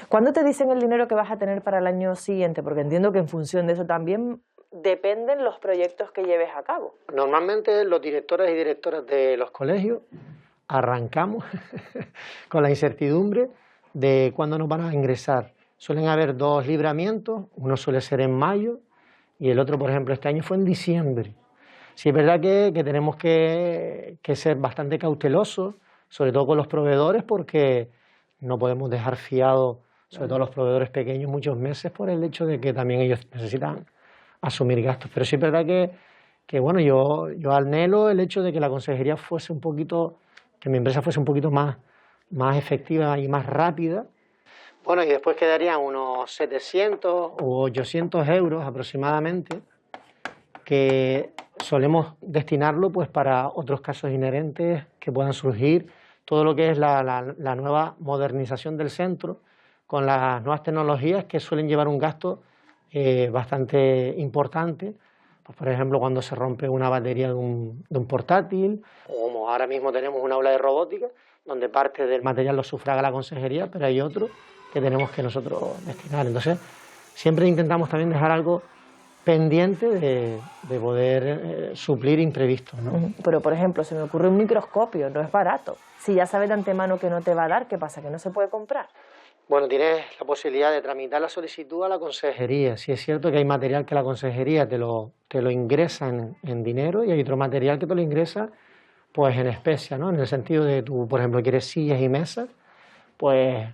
¿Cuándo te dicen el dinero que vas a tener para el año siguiente? Porque entiendo que en función de eso también dependen los proyectos que lleves a cabo. Normalmente los directores y directoras de los colegios arrancamos con la incertidumbre de cuándo nos van a ingresar. Suelen haber 2 libramientos, uno suele ser en mayo y el otro, por ejemplo, este año fue en diciembre. Sí, es verdad que tenemos que ser bastante cautelosos, sobre todo con los proveedores, porque no podemos dejar fiados, sobre todo los proveedores pequeños, muchos meses por el hecho de que también ellos necesitan asumir gastos. Pero sí es verdad que bueno, yo anhelo el hecho de que la consejería fuese un poquito, que mi empresa fuese un poquito más efectiva y más rápida. Bueno, y después quedarían unos 700 u 800 euros aproximadamente, que solemos destinarlo pues para otros casos inherentes que puedan surgir, todo lo que es la nueva modernización del centro con las nuevas tecnologías que suelen llevar un gasto bastante importante Pues, por ejemplo, cuando se rompe una batería de un portátil, o como ahora mismo tenemos un aula de robótica, donde parte del material lo sufraga la consejería, pero hay otro que tenemos que nosotros destinar. Entonces, siempre intentamos también dejar algo pendiente de poder suplir imprevistos, ¿no? Pero, por ejemplo, se me ocurre un microscopio, no es barato. Si ya sabes de antemano que no te va a dar, ¿qué pasa? ¿Que no se puede comprar? Bueno, tienes la posibilidad de tramitar la solicitud a la consejería. Sí es cierto que hay material que la consejería te lo ingresa en dinero y hay otro material que te lo ingresa pues en especia, ¿no? En el sentido de tú, por ejemplo, quieres sillas y mesas, pues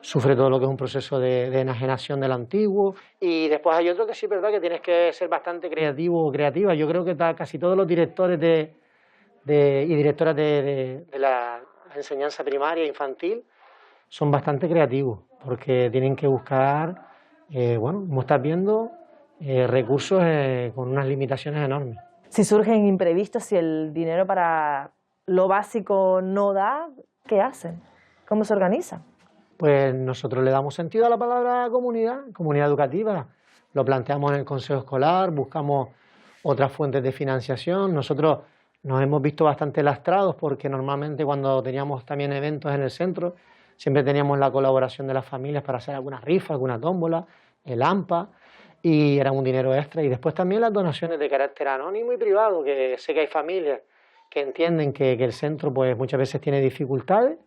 sufre todo lo que es un proceso de enajenación del antiguo. Y después hay otro que sí es verdad que tienes que ser bastante creativo o creativa. Yo creo que casi todos los directores y directoras de la enseñanza primaria e infantil son bastante creativos, porque tienen que buscar, bueno, como estás viendo, recursos con unas limitaciones enormes. Si surgen imprevistos, si el dinero para lo básico no da, ¿qué hacen? ¿Cómo se organizan? Pues nosotros le damos sentido a la palabra comunidad educativa. Lo planteamos en el consejo escolar, buscamos otras fuentes de financiación. Nosotros nos hemos visto bastante lastrados porque normalmente cuando teníamos también eventos en el centro, siempre teníamos la colaboración de las familias para hacer alguna rifa, alguna tómbola, el AMPA, y era un dinero extra. Y después también las donaciones de carácter anónimo y privado, que sé que hay familias que entienden que el centro pues muchas veces tiene dificultades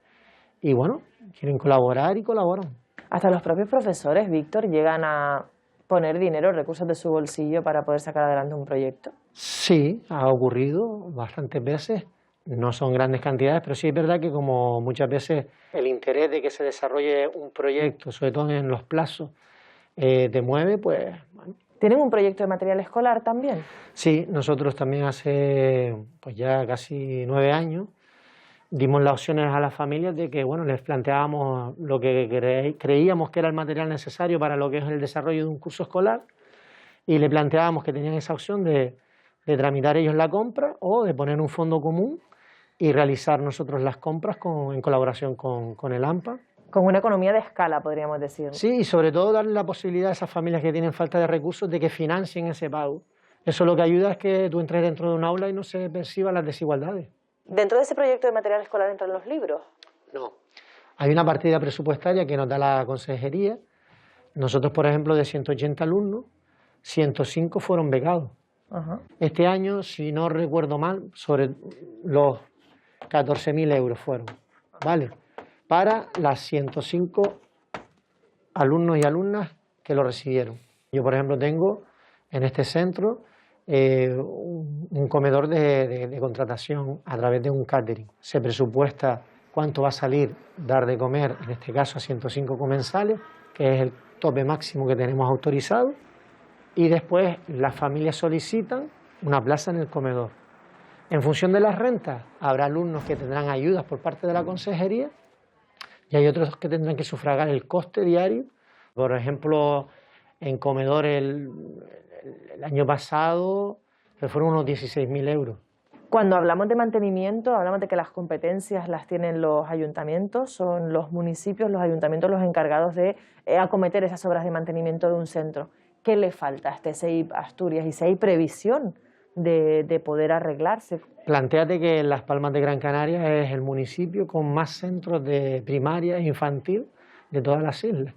y bueno, quieren colaborar y colaboran. Hasta los propios profesores, Víctor, llegan a poner dinero, recursos de su bolsillo para poder sacar adelante un proyecto. Sí, ha ocurrido bastantes veces. No son grandes cantidades, pero sí es verdad que como muchas veces el interés de que se desarrolle un proyecto, sobre todo en los plazos, te mueve, pues bueno. ¿Tienen un proyecto de material escolar también? Sí, nosotros también hace pues ya casi 9 años dimos las opciones a las familias de que bueno, les planteábamos lo que creíamos que era el material necesario para lo que es el desarrollo de un curso escolar y le planteábamos que tenían esa opción de tramitar ellos la compra o de poner un fondo común y realizar nosotros las compras en colaboración con el AMPA. Con una economía de escala, podríamos decir. Sí, y sobre todo darle la posibilidad a esas familias que tienen falta de recursos de que financien ese pago. Eso lo que ayuda es que tú entres dentro de un aula y no se perciban las desigualdades. ¿Dentro de ese proyecto de material escolar entran los libros? No. Hay una partida presupuestaria que nos da la consejería. Nosotros, por ejemplo, de 180 alumnos, 105 fueron becados. Ajá. Este año, si no recuerdo mal, sobre los 14.000 euros fueron, ¿vale? Para las 105 alumnos y alumnas que lo recibieron. Yo, por ejemplo, tengo en este centro un comedor de contratación a través de un catering. Se presupuesta cuánto va a salir dar de comer, en este caso a 105 comensales, que es el tope máximo que tenemos autorizado, y después las familias solicitan una plaza en el comedor. En función de las rentas, habrá alumnos que tendrán ayudas por parte de la consejería y hay otros que tendrán que sufragar el coste diario. Por ejemplo, en comedor el año pasado fueron unos 16.000 euros. Cuando hablamos de mantenimiento, hablamos de que las competencias las tienen los ayuntamientos, son los municipios, los ayuntamientos los encargados de acometer esas obras de mantenimiento de un centro. ¿Qué le falta a este CEIP Asturias y si hay previsión de poder arreglarse? Plantéate que Las Palmas de Gran Canaria es el municipio con más centros de primaria e infantil de todas las islas.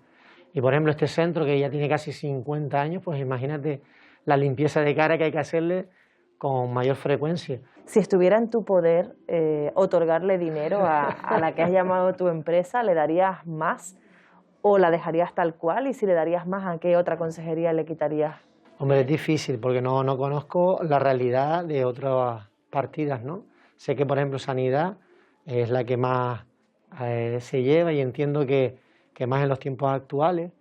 Y por ejemplo este centro que ya tiene casi 50 años, pues imagínate la limpieza de cara que hay que hacerle con mayor frecuencia. Si estuviera en tu poder otorgarle dinero a la que has llamado tu empresa, ¿le darías más o la dejarías tal cual? Y si le darías más, ¿a qué otra consejería le quitarías? Hombre, es difícil porque no conozco la realidad de otras partidas, ¿no? Sé que, por ejemplo, Sanidad es la que más se lleva y entiendo que más en los tiempos actuales,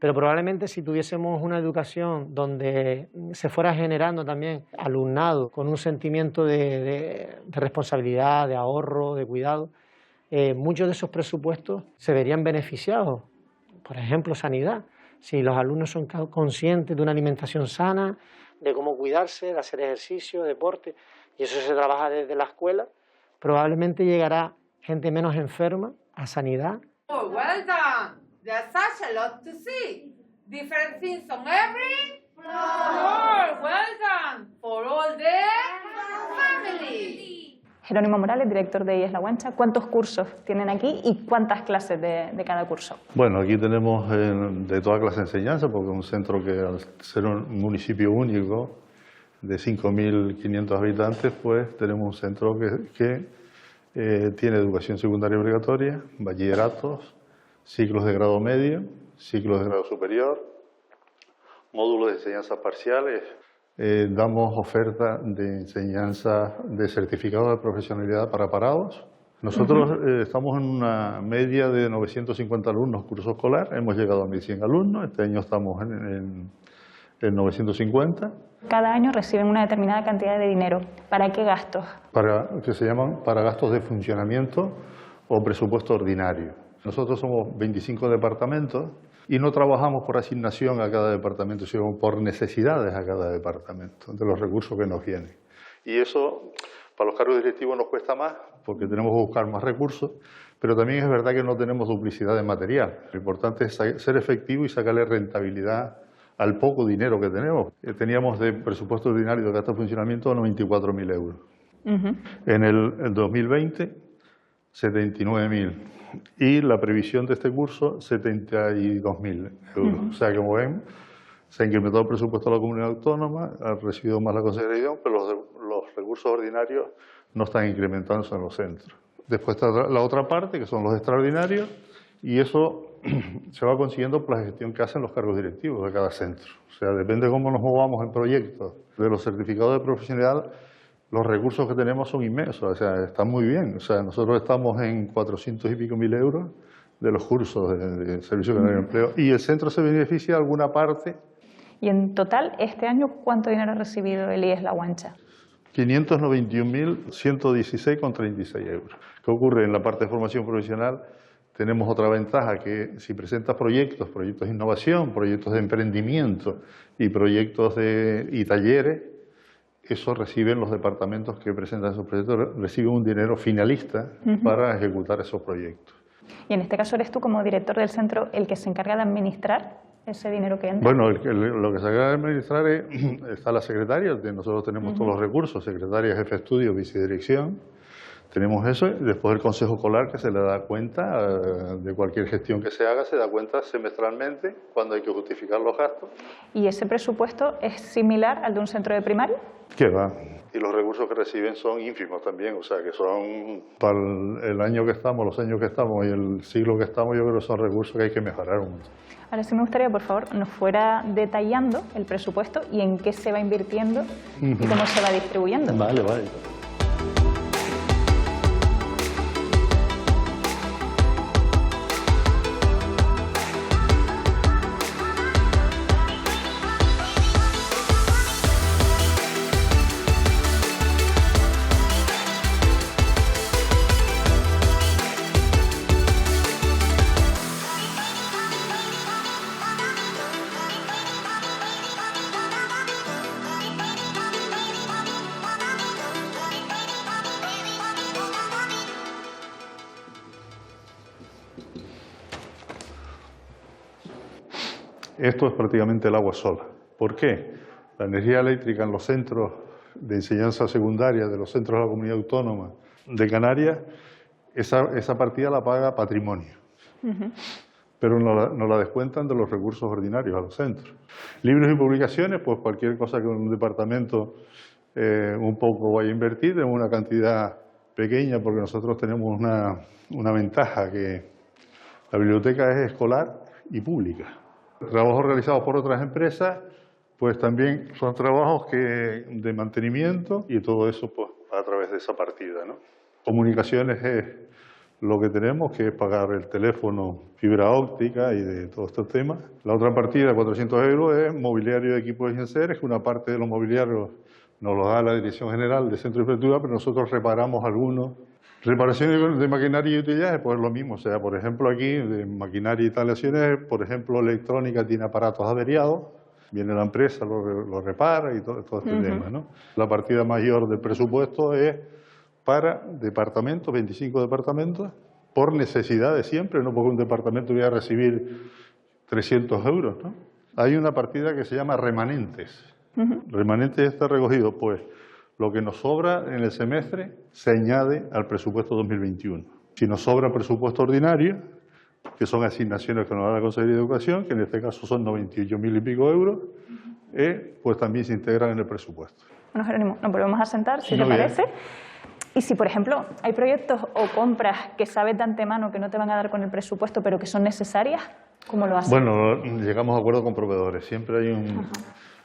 pero probablemente si tuviésemos una educación donde se fuera generando también alumnado con un sentimiento de responsabilidad, de ahorro, de cuidado, muchos de esos presupuestos se verían beneficiados. Por ejemplo, Sanidad. Si los alumnos son conscientes de una alimentación sana, de cómo cuidarse, de hacer ejercicio, deporte, y eso se trabaja desde la escuela, probablemente llegará gente menos enferma a Sanidad. Oh, well done. There's such a lot to see. Different things on every Jerónimo Morales, director de IES La Guancha, ¿cuántos cursos tienen aquí y cuántas clases de cada curso? Bueno, aquí tenemos de toda clase de enseñanza, porque es un centro que al ser un municipio único de 5.500 habitantes, pues tenemos un centro que tiene educación secundaria obligatoria, bachilleratos, ciclos de grado medio, ciclos de grado superior, módulos de enseñanza parciales. Damos oferta de enseñanza de certificado de profesionalidad para parados. Nosotros estamos en una media de 950 alumnos curso escolar, hemos llegado a 1.100 alumnos, este año estamos en 950. Cada año reciben una determinada cantidad de dinero. ¿Para qué gastos? Que se llaman para gastos de funcionamiento o presupuesto ordinario. Nosotros somos 25 departamentos y no trabajamos por asignación a cada departamento, sino por necesidades a cada departamento, de los recursos que nos vienen. Y eso, para los cargos directivos nos cuesta más, porque tenemos que buscar más recursos, pero también es verdad que no tenemos duplicidad de material. Lo importante es ser efectivo y sacarle rentabilidad al poco dinero que tenemos. Teníamos de presupuesto ordinario de gasto de funcionamiento 94.000 euros. En el 2020, 79.000. Y la previsión de este curso, 72.000 euros. O sea, como ven, se ha incrementado el presupuesto de la comunidad autónoma, ha recibido más la consideración, pero los recursos ordinarios no están incrementándose en los centros. Después está la otra parte, que son los extraordinarios, y eso se va consiguiendo por la gestión que hacen los cargos directivos de cada centro. O sea, depende de cómo nos movamos en proyectos. De los certificados de profesionalidad, los recursos que tenemos son inmensos, o sea, están muy bien. O sea, nosotros estamos en 400 y pico mil euros de los cursos de Servicio Canario de Empleo y el centro se beneficia de alguna parte. Y en total, este año, ¿cuánto dinero ha recibido el IES La Guancha? 591.116,36 euros. ¿Qué ocurre? En la parte de formación profesional tenemos otra ventaja, que si presentas proyectos de innovación, proyectos de emprendimiento y proyectos y talleres, eso reciben los departamentos que presentan esos proyectos, reciben un dinero finalista para ejecutar esos proyectos. Y en este caso, ¿eres tú como director del centro el que se encarga de administrar ese dinero que entra? Bueno, lo que se encarga de administrar está la secretaria, nosotros tenemos todos los recursos, secretaria, jefe de estudio, vicedirección, tenemos eso, y después el consejo escolar que se le da cuenta de cualquier gestión que se haga, se da cuenta semestralmente cuando hay que justificar los gastos. ¿Y ese presupuesto es similar al de un centro de primaria? ¿Qué va? Y los recursos que reciben son ínfimos también, o sea que son para el año que estamos, los años que estamos y el siglo que estamos, yo creo que son recursos que hay que mejorar un montón. Ahora sí me gustaría, por favor, nos fuera detallando el presupuesto y en qué se va invirtiendo y cómo se va distribuyendo. Vale, vale. Esto es prácticamente el agua sola. ¿Por qué? La energía eléctrica en los centros de enseñanza secundaria de los centros de la comunidad autónoma de Canarias, esa partida la paga patrimonio. Pero no la descuentan de los recursos ordinarios a los centros. Libros y publicaciones, pues cualquier cosa que un departamento un poco vaya a invertir en una cantidad pequeña, porque nosotros tenemos una ventaja, que la biblioteca es escolar y pública. Trabajos realizados por otras empresas, pues también son trabajos de mantenimiento y todo eso pues a través de esa partida, ¿no? Comunicaciones es lo que tenemos, que es pagar el teléfono, fibra óptica y de todos estos temas. La otra partida de 400 euros es mobiliario de equipos de enseres, que una parte de los mobiliarios nos los da la Dirección General de Centro de Infraestructura, pero nosotros reparamos algunos. Reparación de maquinaria y utillaje, pues lo mismo. O sea, por ejemplo, aquí, de maquinaria y instalaciones, por ejemplo, electrónica tiene aparatos averiados, viene la empresa, lo repara y todo este tema, ¿no? La partida mayor del presupuesto es para departamentos, 25 departamentos, por necesidad de siempre, no porque un departamento vaya a recibir 300 euros, ¿no? Hay una partida que se llama remanentes. Remanentes está recogido, pues, lo que nos sobra en el semestre se añade al presupuesto 2021. Si nos sobra presupuesto ordinario, que son asignaciones que nos da la Consejería de Educación, que en este caso son 98.000 y pico euros, pues también se integran en el presupuesto. Bueno, Jerónimo, nos volvemos a sentar, si te parece. Y si, por ejemplo, hay proyectos o compras que sabes de antemano que no te van a dar con el presupuesto, pero que son necesarias, ¿cómo lo haces? Bueno, llegamos a acuerdo con proveedores. Siempre hay un...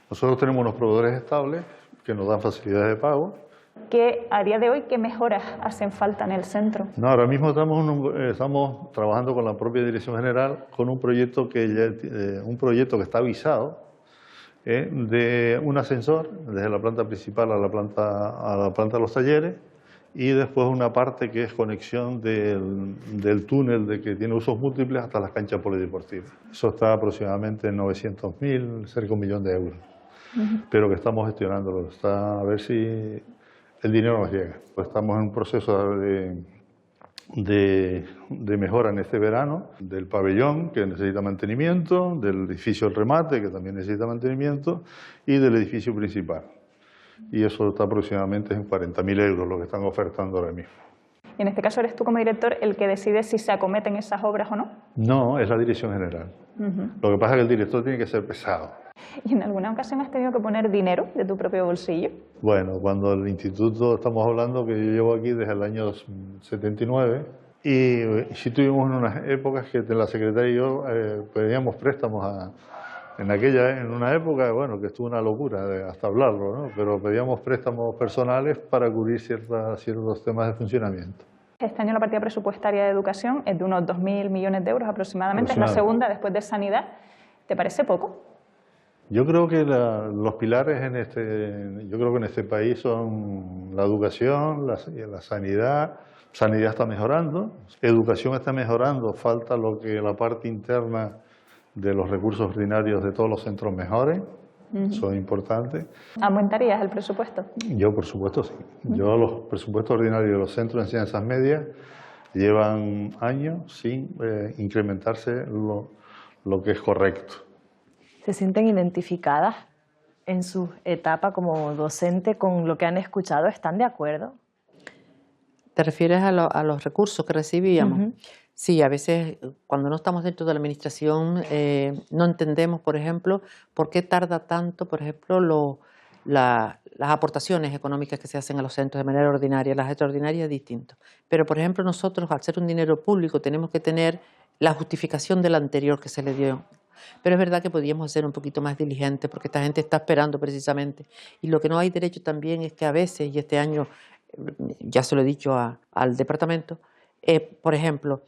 Nosotros tenemos unos proveedores estables que nos dan facilidades de pago. ¿Qué, a día de hoy, qué mejoras hacen falta en el centro? No, ahora mismo estamos trabajando con la propia Dirección General con un proyecto que está avisado, de un ascensor desde la planta principal a la planta de los talleres, y después una parte que es conexión del túnel que tiene usos múltiples hasta las canchas polideportivas. Eso está aproximadamente en 900.000, cerca de 1 millón de euros, pero que estamos gestionándolo, a ver si el dinero nos llega. Pues estamos en un proceso de mejora en este verano del pabellón, que necesita mantenimiento, del edificio El Remate, que también necesita mantenimiento, y del edificio principal. Y eso está aproximadamente en 40.000 euros, lo que están ofertando ahora mismo. Y en este caso, ¿eres tú como director el que decide si se acometen esas obras o no? No, es la Dirección General. Lo que pasa es que el director tiene que ser pesado. ¿Y en alguna ocasión has tenido que poner dinero de tu propio bolsillo? Bueno, cuando el instituto, estamos hablando que yo llevo aquí desde el año 79, y sí tuvimos unas épocas que la secretaria y yo pedíamos préstamos en una época, bueno, que estuvo una locura hasta hablarlo, ¿no? Pero pedíamos préstamos personales para cubrir ciertos temas de funcionamiento. Este año la partida presupuestaria de educación es de unos 2.000 millones de euros aproximadamente, es la segunda después de sanidad. ¿Te parece poco? Yo creo que los pilares en este país son la educación, la sanidad. Sanidad está mejorando, educación está mejorando, falta la parte interna de los recursos ordinarios de todos los centros mejores, son importantes. ¿Aumentarías el presupuesto? Yo, por supuesto, sí. Yo los presupuestos ordinarios de los centros de enseñanzas medias llevan años sin incrementarse lo que es correcto. ¿Se sienten identificadas en su etapa como docente con lo que han escuchado? ¿Están de acuerdo? ¿Te refieres a los recursos que recibíamos? Sí, a veces cuando no estamos dentro de la administración no entendemos, por ejemplo, por qué tarda tanto, por ejemplo, las aportaciones económicas que se hacen a los centros de manera ordinaria. Las extraordinarias es distinto. Pero, por ejemplo, nosotros, al ser un dinero público, tenemos que tener la justificación del anterior que se le dio. Pero es verdad que podríamos ser un poquito más diligentes porque esta gente está esperando precisamente. Y lo que no hay derecho también es que a veces, y este año ya se lo he dicho al departamento, por ejemplo,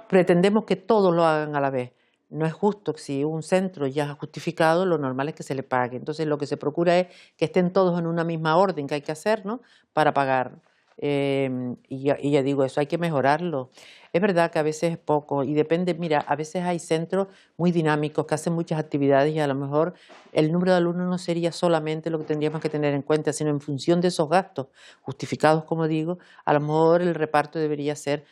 pretendemos que todos lo hagan a la vez. No es justo que si un centro ya ha justificado, lo normal es que se le pague. Entonces lo que se procura es que estén todos en una misma orden que hay que hacer, ¿no?, para pagar. Y ya digo, eso hay que mejorarlo. Es verdad que a veces es poco y depende, mira, a veces hay centros muy dinámicos que hacen muchas actividades y a lo mejor el número de alumnos no sería solamente lo que tendríamos que tener en cuenta, sino en función de esos gastos justificados, como digo, a lo mejor el reparto debería ser,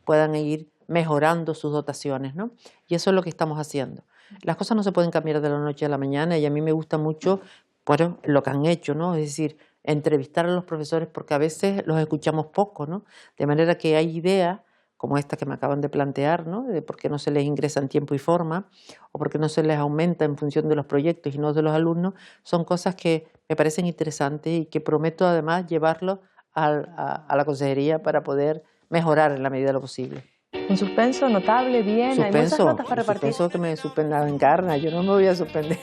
puedan ir mejorando sus dotaciones, ¿no? Y eso es lo que estamos haciendo. Las cosas no se pueden cambiar de la noche a la mañana y a mí me gusta mucho, bueno, lo que han hecho, ¿no? Es decir, entrevistar a los profesores porque a veces los escuchamos poco, ¿no? De manera que hay ideas como esta que me acaban de plantear, ¿no?, de por qué no se les ingresa en tiempo y forma o por qué no se les aumenta en función de los proyectos y no de los alumnos, son cosas que me parecen interesantes y que prometo además llevarlo a la consejería para poder mejorar en la medida de lo posible. Un suspenso notable, bien, suspenso, hay muchas notas para repartir. Suspenso que me suspenda encarna, yo no me voy a suspender.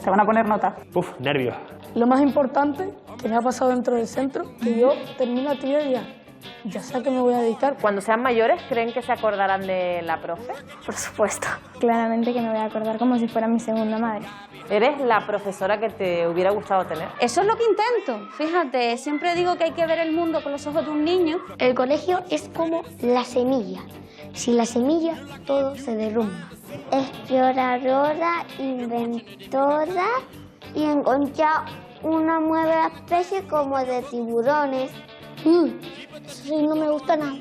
Se van a poner notas. Uf, nervios. Lo más importante que me ha pasado dentro del centro, que yo termino la actividad y ya sé a qué me voy a dedicar. Cuando sean mayores, ¿creen que se acordarán de la profe? Por supuesto. Claramente que me voy a acordar como si fuera mi segunda madre. ¿Eres la profesora que te hubiera gustado tener? Eso es lo que intento. Fíjate, siempre digo que hay que ver el mundo con los ojos de un niño. El colegio es como la semilla. Sin la semilla, todo se derrumba. Exploradora, inventora y encontré una nueva especie como de tiburones. Eso sí no me gusta nada.